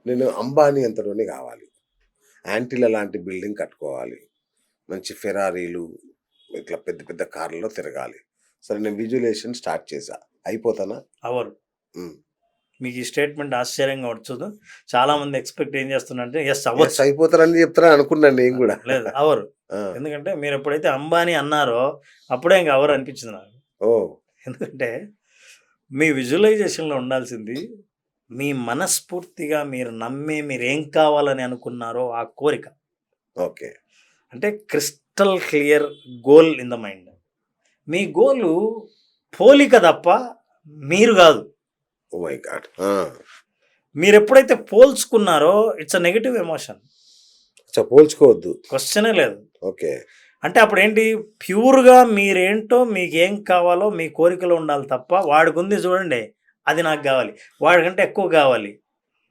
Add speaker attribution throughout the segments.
Speaker 1: నేను అంబానీ అంతలోనే కావాలి. యాంటిలా లాంటి బిల్డింగ్ కట్టుకోవాలి. మంచి ఫెరారీలు, ఇట్లా పెద్ద పెద్ద కార్లలో తిరగాలి. సరే నేను విజువలైజేషన్ స్టార్ట్ చేశా. అయిపోతానా?
Speaker 2: అవరు.
Speaker 1: హ్మ్.
Speaker 2: మీకు ఈ స్టేట్మెంట్ ఆశ్చర్యంగా వచ్చుదు. చాలా మంది ఎక్స్పెక్ట్ ఏం చేస్తున్నారంటే ఎస్
Speaker 1: యెస్
Speaker 2: అవ్వచ్చు.
Speaker 1: అయిపోతారని చెప్తారని అనుకున్నాను నేను గూడా.
Speaker 2: లేదు అవరు.
Speaker 1: ఆ!
Speaker 2: ఎందుకంటే మీరు ఎప్పుడైతే అంబానీ అన్నారో అప్పుడే ఇంక అవరు అనిపించింది నాకు.
Speaker 1: ఓహ్!
Speaker 2: ఎందుకంటే మీ విజువలైజేషన్‌లో ఉండాల్సింది మీ మనస్ఫూర్తిగా మీరు నమ్మి మీరేం కావాలని అనుకున్నారో ఆ కోరిక.
Speaker 1: ఓకే.
Speaker 2: అంటే crystal clear goal in the mind. మీ గోలు పోలిక తప్ప మీరు కాదు.
Speaker 1: Oh my God! ఆ!
Speaker 2: మీరెప్పుడైతే పోల్చుకున్నారో ఇట్స్ అ నెగెటివ్ ఎమోషన్.
Speaker 1: పోల్చుకోవద్దు.
Speaker 2: క్వెషనే లేదు.
Speaker 1: ఓకే.
Speaker 2: అంటే అప్పుడేంటి ప్యూర్‌గా మీరేంటో మీకేం కావాలో మీ కోరికలో ఉండాలి తప్ప వాడికుంది చూడండి అది నాకు కావాలి. వాడికంటే ఎక్కువ కావాలి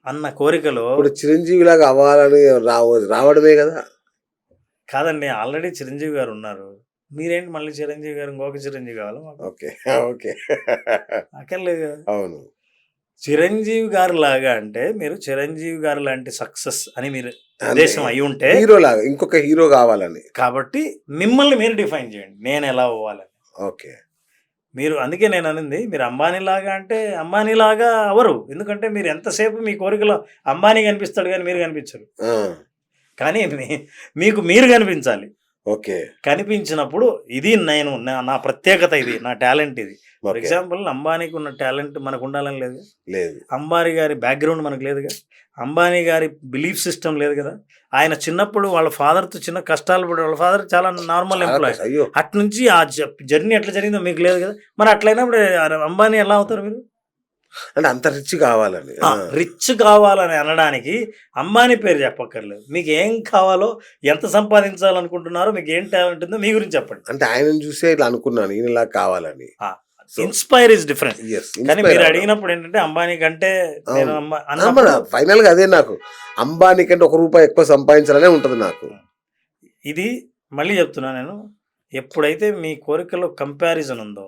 Speaker 2: అన్న కోరికలో
Speaker 1: ఇప్పుడు చిరంజీవిలాగా అవ్వాలని రావడమే గదా!
Speaker 2: కాదండి. ఆల్రెడీ చిరంజీవి గారు ఉన్నారు. మీరేంటి మళ్ళీ చిరంజీవి గారు ఇంకొక చిరంజీవి కావాలా మాకు?
Speaker 1: ఓకే. ఓకే.
Speaker 2: అక్కర్లేదు కదా!
Speaker 1: అవును.
Speaker 2: చిరంజీవి గారిలాగా అంటే మీరు చిరంజీవి గారి లాంటి సక్సెస్ అని మీరు
Speaker 1: అంతే.
Speaker 2: ఉద్దేశం అయి ఉంటే
Speaker 1: హీరోలాగా ఇంకొక హీరో గావాలని.
Speaker 2: కాబట్టి మిమ్మల్ని మీరు డిఫైన్ చేయండి. నేనెలా అవ్వాలని.
Speaker 1: ఓకే.
Speaker 2: మీరు అందుకే నేననింది మీరు అంబానీలాగా అంటే అంబానీలాగా అవ్వరు. ఎందుకంటే మీరు ఎంతసేపు మీ కోరికలో అంబానీ కనిపిస్తాడు గానీ మీరు కనిపించరు.
Speaker 1: ఆ!
Speaker 2: కానీ మీకు మీరు కనిపించాలి.
Speaker 1: ఓకే.
Speaker 2: కనిపించినప్పుడు ఇది నేను నా ప్రత్యేకత ఇది. నా టాలెంట్ ఇది. For
Speaker 1: okay.
Speaker 2: ఎగ్జాంపుల్ అంబానీకి ఉన్న టాలెంట్ మనకు ఉండాలని లేదు.
Speaker 1: లేదు.
Speaker 2: అంబానీ గారి బ్యాక్‌గ్రౌండ్ మనకు లేదుగా. అంబానీ గారి బిలీఫ్ సిస్టమ్ లేదు కదా. ఆయన చిన్నప్పుడు వాళ్ళ ఫాదర్‌తో చిన్న కష్టాలు పడి వాళ్ళ ఫాదర్ చాలా నార్మల్
Speaker 1: చాలా
Speaker 2: ఎంప్లాయ్.
Speaker 1: అయ్యో!
Speaker 2: అట్నుంచి ఆ జర్నీ ఎట్లా జరిగిందో మీకు లేదు కదా. మరి అట్లయినప్పుడు అంబానీ ఎలా అవుతారు మీరు?
Speaker 1: అంటే అంత రిచ్ కావాలని. ఆ!
Speaker 2: రిచ్ కావాలని అనడానికి అంబానీ పేరు చెప్పక్కర్లేదు. మీకు ఏం కావాలో, ఎంత సంపాదించాలనుకుంటున్నారో, మీకు ఏం టాలెంట్ ఉందో మీ గురించి చెప్పండి.
Speaker 1: అంటే ఆయనను చూసే ఇట్లా అనుకున్నాను. ఈయనలా కావాలని. So
Speaker 2: inspire is different.
Speaker 1: Yes.
Speaker 2: కానీ
Speaker 1: ఇన్‌స్పైర్
Speaker 2: మీరు
Speaker 1: అవ్వడం.
Speaker 2: అడిగినప్పుడు ఏంటంటే అంబానీ కంటే నేను
Speaker 1: అవును. మరి
Speaker 2: అన్నప్పుడు
Speaker 1: ఫైనల్‌గా అదే నాకు. అంబానీ కంటే రూ. 1 ఎక్కువ సంపాదించాలనే ఉంటది నాకు.
Speaker 2: ఇది మళ్ళీ చెప్తున్నా నేను. ఎప్పుడైతే మీ కోరికలో కంపారిజన్ ఉందో,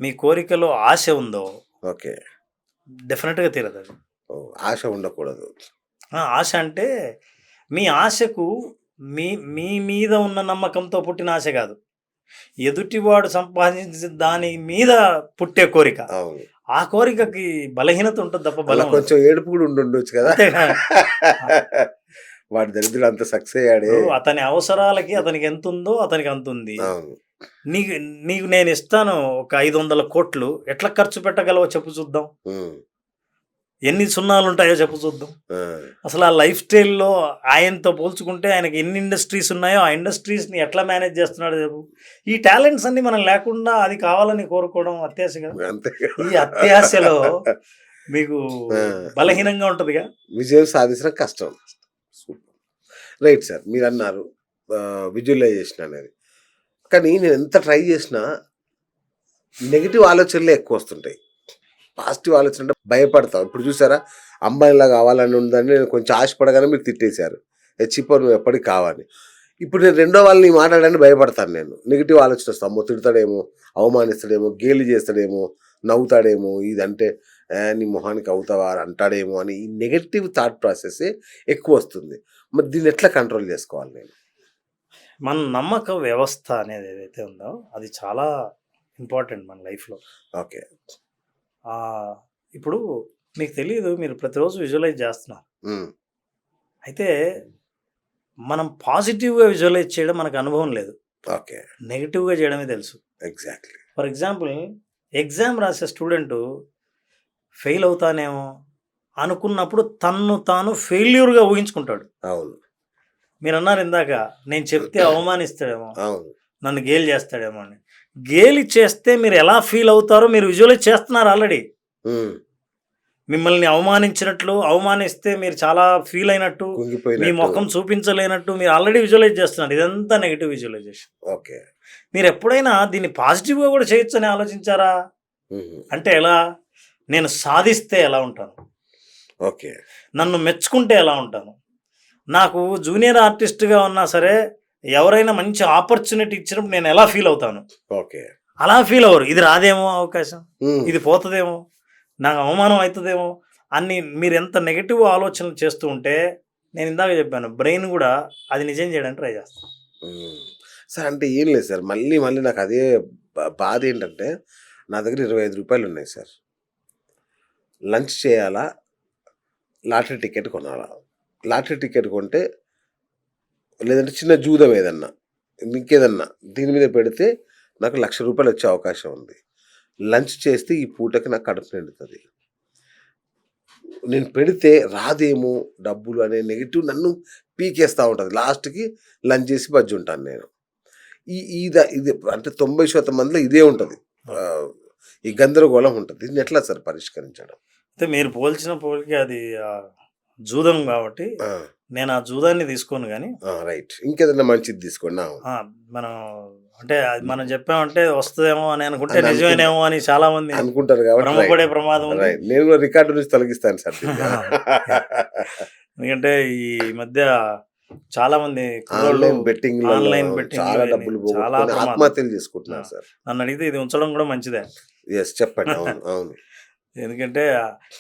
Speaker 2: మీ కోరికలో ఆశ ఉందో
Speaker 1: ఓకే.
Speaker 2: డెఫినిట్‌గా తీరదది.
Speaker 1: ఓహ్! ఆశ ఉండకూడదు.
Speaker 2: ఆశ అంటే మీ ఆశకు మీ మీ మీద ఉన్న నమ్మకంతో పుట్టిన ఆశ కాదు. ఎదుటివాడు సంపాదించిన దాని మీద పుట్టే కోరిక.
Speaker 1: అవును.
Speaker 2: ఆ కోరికకి బలహీనత ఉంటది తప్ప
Speaker 1: అలా
Speaker 2: బలం ఉండదు.
Speaker 1: కొంచెం ఏడుపు కూడా ఉండుండొచ్చు కదా!
Speaker 2: అంతేగా.
Speaker 1: వాడు దరిద్రుడు అంత సక్సెస్ అయ్యాడే.
Speaker 2: ఇప్పుడు అతని అవసరాలకి అతనికి ఎంతుందో అతనికి అంతుంది.
Speaker 1: అవును.
Speaker 2: నీకు నీకు నేను ఇస్తాను ఒక 500,00,00,000 ఎట్లా ఖర్చు పెట్టగలవో చెప్పు చూద్దాం.
Speaker 1: హ్మ్.
Speaker 2: ఎన్ని సున్నాలుంటాయో చెప్పు చూద్దాం.
Speaker 1: ఆ!
Speaker 2: అసలు ఆ లైఫ్ స్టైల్‌లో ఆయనతో పోల్చుకుంటే ఆయనకి ఎన్ని ఇండస్ట్రీస్ ఉన్నాయో ఆ ఇండస్ట్రీస్‌ని ఎట్లా మేనేజ్ చేస్తున్నాడో చెప్పు. ఈ టాలెంట్స్ అన్నీ మనం లేకుండా అది కావాలని కోరుకోవడం అత్యాశ కదా.
Speaker 1: అంతే
Speaker 2: ఈ అత్యాశలో మీకు
Speaker 1: ఆ!
Speaker 2: బలహీనంగా ఉంటదిగా.
Speaker 1: విజయం సాధించడం కష్టం. సూపర్. Right sir. మీరన్నారు విజువలైజేషన్ అనేది. కానీ నేను ఎంత ట్రై చేసినా నెగెటివ్ ఆలోచనలే ఎక్కువొస్తుంటాయి. పాజిటివ్ ఆలోచన అంటే భయపడతాం. ఇప్పుడు చూసారా? అంబానీలాగా కావాలని ఉందని నేను కొంచెం ఆశపడగానే మీరు తిట్టేశారు. చిప్ప నువ్వు ఎప్పటికి కావని. ఇప్పుడు నేను రెండో వాళ్ళని మాట్లాడడానికి భయపడతాను నేను. నెగెటివ్ ఆలోచన వస్తుంది. అమ్మో! తిడతాడేమో, అవమానిస్తాడేమో, గేలి చేస్తాడేమో, నవ్వుతాడేమో, ఇదంటే నీ మొహానికి అవుతావా అంటాడేమో అని ఈ నెగెటివ్ థాట్ ప్రాసెసే ఎక్కువొస్తుంది. మరి దీన్ని ఎట్లా కంట్రోల్ చేసుకోవాలి నేను?
Speaker 2: మన నమ్మక వ్యవస్థ అనేది ఏదైతే ఉందో అది చాలా ఇంపార్టెంట్ మన లైఫ్‌లో.
Speaker 1: ఓకే.
Speaker 2: ఇప్పుడు మీకు తెలీదు మీరు ప్రతిరోజు విజువలైజ్ చేస్తున్నారు.
Speaker 1: హ్మ్.
Speaker 2: అయితే మనం పాజిటివ్‌గా విజువలైజ్ చేయడం మనకు అనుభవం లేదు.
Speaker 1: ఓకే.
Speaker 2: నెగెటివ్‌గా చేయడమే తెలుసు.
Speaker 1: ఎగ్జాక్ట్‌లీ.
Speaker 2: ఫర్ ఎగ్జాంపుల్ ఎగ్జామ్ రాసే స్టూడెంటు ఫెయిల్ అవుతానేమో అనుకున్నప్పుడు తన్ను తాను ఫెయిల్యూర్‌గా ఊహించుకుంటాడు.
Speaker 1: అవును.
Speaker 2: మీరన్నారు ఇందాక నేను చెప్తే అవమానిస్తాడేమో,
Speaker 1: అవును.
Speaker 2: నన్ను గేలి చేస్తాడేమో అని. గేలి చేస్తే మీరు ఎలా ఫీల్ అవుతారో మీరు విజువలైజ్ చేస్తున్నారు ఆల్రెడీ.
Speaker 1: హ్మ్.
Speaker 2: మిమ్మల్ని అవమానించినట్లు, అవమానిస్తే మీరు చాలా ఫీల్ అయినట్టు, మీ
Speaker 1: కుంగిపోయినట్టు.
Speaker 2: మొఖం చూపించలేనట్టు మీరు ఆల్రెడీ విజువలైజ్ చేస్తున్నారు. ఇదంతా నెగెటివ్ విజువలైజేషన్.
Speaker 1: ఓకే.
Speaker 2: మీరు ఎప్పుడైనా దీన్ని పాజిటివ్‌గా కూడా చేయొచ్చని ఆలోచించారా?
Speaker 1: హుహు.
Speaker 2: అంటే ఎలా? నేను సాధిస్తే ఎలా ఉంటాను?
Speaker 1: ఓకే.
Speaker 2: నన్ను మెచ్చుకుంటే ఎలా ఉంటాను? నాకు జూనియర్ ఆర్టిస్ట్‌గా ఉన్నా సరే, ఎవరైనా మంచి ఆపర్చునిటీ ఇచ్చినప్పుడు నేను ఎలా ఫీల్ అవుతాను?
Speaker 1: ఓకే.
Speaker 2: అలా ఫీల్ అవ్వరు. ఇది రాదేమో అవకాశం,
Speaker 1: హ్మ్.
Speaker 2: ఇది పోతదేమో, నాకు అవమానం అవుతదేమో అన్ని మీరు ఎంత నెగటివ్ ఆలోచనలు చేస్తూ ఉంటే నేను ఇందాక చెప్పాను బ్రెయిన్ కూడా అది నిజం చేయడానికి ట్రై చేస్తాను.
Speaker 1: సార్ అంటే ఏం లేదు సార్. మళ్ళీ మళ్ళీ నాకు అదే బాధ ఏంటంటే, నా దగ్గర రూ. 25 ఉన్నాయి సార్. లంచ్ చేయాలా? లాటరీ టికెట్ కొనాలా? లాటరీ టికెట్ కొంటే లేదంటే చిన్న జూదం ఏదన్నా, ఇంకేదన్నా దీని మీద పెడితే నాకు ₹1,00,000 వచ్చే అవకాశం ఉంది. లంచ్ చేస్తే ఈ పూటకి నాకు కడుపు నిండుతది. నేను పెడితే రాదేమో డబ్బులు అనే నెగెటివ్ నన్ను పీకేస్తా ఉంటది. లాస్ట్‌కి లంచ్ చేసి బజ్జుంటాను నేను. ఇది అంటే 90% మందిలో ఇదే ఉంటది. ఈ గందరగోళం ఉంటది. దీన్ని ఎట్లా సార్ పరిష్కరించడం?
Speaker 2: అయితే మీరు పోల్చిన పోలిక అది జూదం కాబట్టి
Speaker 1: ఆ!
Speaker 2: నేను ఆ జూదాన్ని తీసుకోను కానీ
Speaker 1: రైట్. ఇంకేదన్నా మంచిది తీసుకోండి.
Speaker 2: మనం అంటే అది మనం చెప్పామంటే వస్తుందేమో అని అనుకుంటే
Speaker 1: అని
Speaker 2: నిజమేనేమో అని చాలా మంది
Speaker 1: అనుకుంటారు కాబట్టి
Speaker 2: భ్రమపడే ప్రమాదం ఉంది.
Speaker 1: రైట్. నేను కూడా రికార్డు నుంచి తొలగిస్తాను సార్ దీన్ని.
Speaker 2: ఎందుకంటే ఈ మధ్య చాలా మంది
Speaker 1: ఆన్‌లైన్ బెట్టింగ్‌లలో
Speaker 2: ఆన్లైన్ బెట్టింగ్
Speaker 1: చాలా డబ్బులు
Speaker 2: చాలా
Speaker 1: పోగొట్టుకొని
Speaker 2: ప్రమాదం.
Speaker 1: ఆత్మహత్యలు చేసుకుంటున్నారు సార్.
Speaker 2: నన్ను అడిగితే ఇది ఉంచడం కూడా మంచిదే.
Speaker 1: యెస్. చెప్పండి. అవును. అవును.
Speaker 2: ఎందుకంటే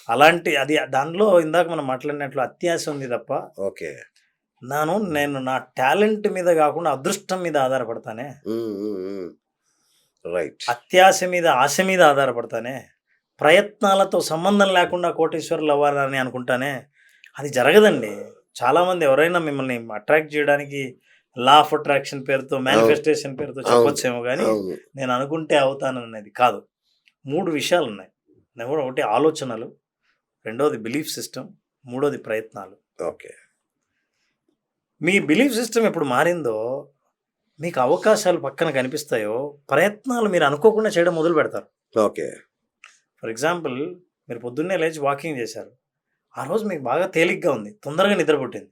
Speaker 2: అలాంటి అది దానిలో ఇందాక మనం మాట్లాడినట్లు అత్యాశ ఉంది తప్ప
Speaker 1: ఓకే.
Speaker 2: నేను నా టాలెంట్ మీద కాకుండా అదృష్టం మీద ఆధారపడతానే,
Speaker 1: రైట్.
Speaker 2: అత్యాశ మీద ఆశ మీద ఆధారపడతానే, ప్రయత్నాలతో సంబంధం లేకుండా కోటీశ్వరులు అవ్వాలని అనుకుంటానే, అది జరగదండి. చాలామంది ఎవరైనా మిమ్మల్ని అట్రాక్ట్ చేయడానికి లా ఆఫ్ అట్రాక్షన్ పేరుతో మేనిఫెస్టేషన్ పేరుతో చెప్పొచ్చేమో కానీ
Speaker 1: అవును.
Speaker 2: నేను అనుకుంటే అవుతాననేది కాదు. 3 విషయాలు ఉన్నాయి. ఒకటి ఆలోచనలు, రెండోది బిలీఫ్ సిస్టమ్, మూడోది ప్రయత్నాలు.
Speaker 1: ఓకే.
Speaker 2: మీ బిలీఫ్ సిస్టమ్ ఎప్పుడు మారిందో మీకు అవకాశాలు పక్కన కనిపిస్తాయో ప్రయత్నాలు మీరు అనుకోకుండా చేయడం మొదలు పెడతారు.
Speaker 1: ఓకే.
Speaker 2: ఫర్ ఎగ్జాంపుల్ మీరు పొద్దున్నే లేచి వాకింగ్ చేశారు. ఆ రోజు మీకు బాగా తేలిగ్గా ఉంది, తొందరగా నిద్ర పుట్టింది.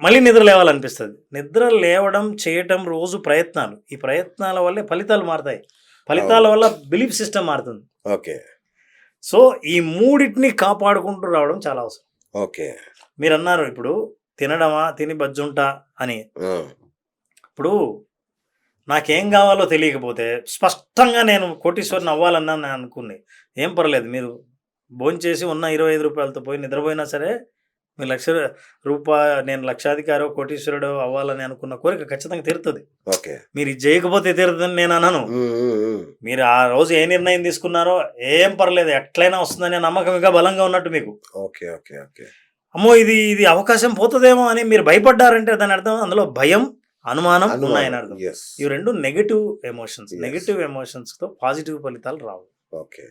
Speaker 2: మళ్ళీ నిద్ర లేవాలనిపిస్తుంది. నిద్ర లేవడం చేయటం రోజు ప్రయత్నాలు. ఈ ప్రయత్నాల వల్లే ఫలితాలు మారుతాయి. ఫలితాల వల్ల బిలీఫ్ సిస్టమ్ మారుతుంది.
Speaker 1: ఓకే.
Speaker 2: సో ఈ మూడింటిని కాపాడుకుంటూ రావడం చాలా అవసరం.
Speaker 1: ఓకే.
Speaker 2: మీరు అన్నారు ఇప్పుడు తినడమా, తిని బజ్జుంటా అని. ఇప్పుడు నాకేం కావాలో తెలియకపోతే స్పష్టంగా నేను కోటీశ్వరుని అవ్వాలన్నా నేను అనుకుని ఏం పర్లేదు, మీరు భోంచేసి ఉన్న ₹25తో పోయి నిద్రపోయినా సరే మీ నేను లక్షాధికారో కోటీశ్వరుడో అవ్వాలని అనుకున్న కోరిక ఖచ్చితంగా తీరుతుంది.
Speaker 1: ఓకే.
Speaker 2: మీరు ఇది చేయకపోతే తీరుతుందని నేను అనను. మీరు ఆ రోజు ఏ నిర్ణయం తీసుకున్నారో ఏం పర్లేదు ఎట్లయినా వస్తుందనే నమ్మకం ఇంకా బలంగా ఉన్నట్టు మీకు.
Speaker 1: ఓకే. ఓకే. ఓకే.
Speaker 2: అమ్మో ఇది అవకాశం పోతుందేమో అని మీరు భయపడ్డారంటే దాని అర్థం అందులో భయం, అనుమానం ఉన్నాయని అర్థం. ఇవి రెండు నెగటివ్ ఎమోషన్స్. నెగటివ్ ఎమోషన్స్తో పాజిటివ్ ఫలితాలు రావు.
Speaker 1: ఓకే.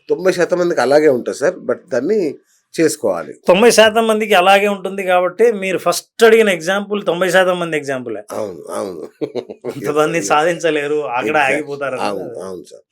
Speaker 1: 90% మందికి అలాగే ఉంటుంది సార్. బట్ దాన్ని చేసుకోవాలి.
Speaker 2: 90% మందికి అలాగే ఉంటుంది కాబట్టి మీరు ఫస్ట్ అడిగిన ఎగ్జాంపుల్ 90% మంది ఎగ్జాంపులే.
Speaker 1: అవును. అవును.
Speaker 2: కొంతమంది సాధించలేరు, అక్కడ ఆగిపోతారు.
Speaker 1: అవును. అవును సార్.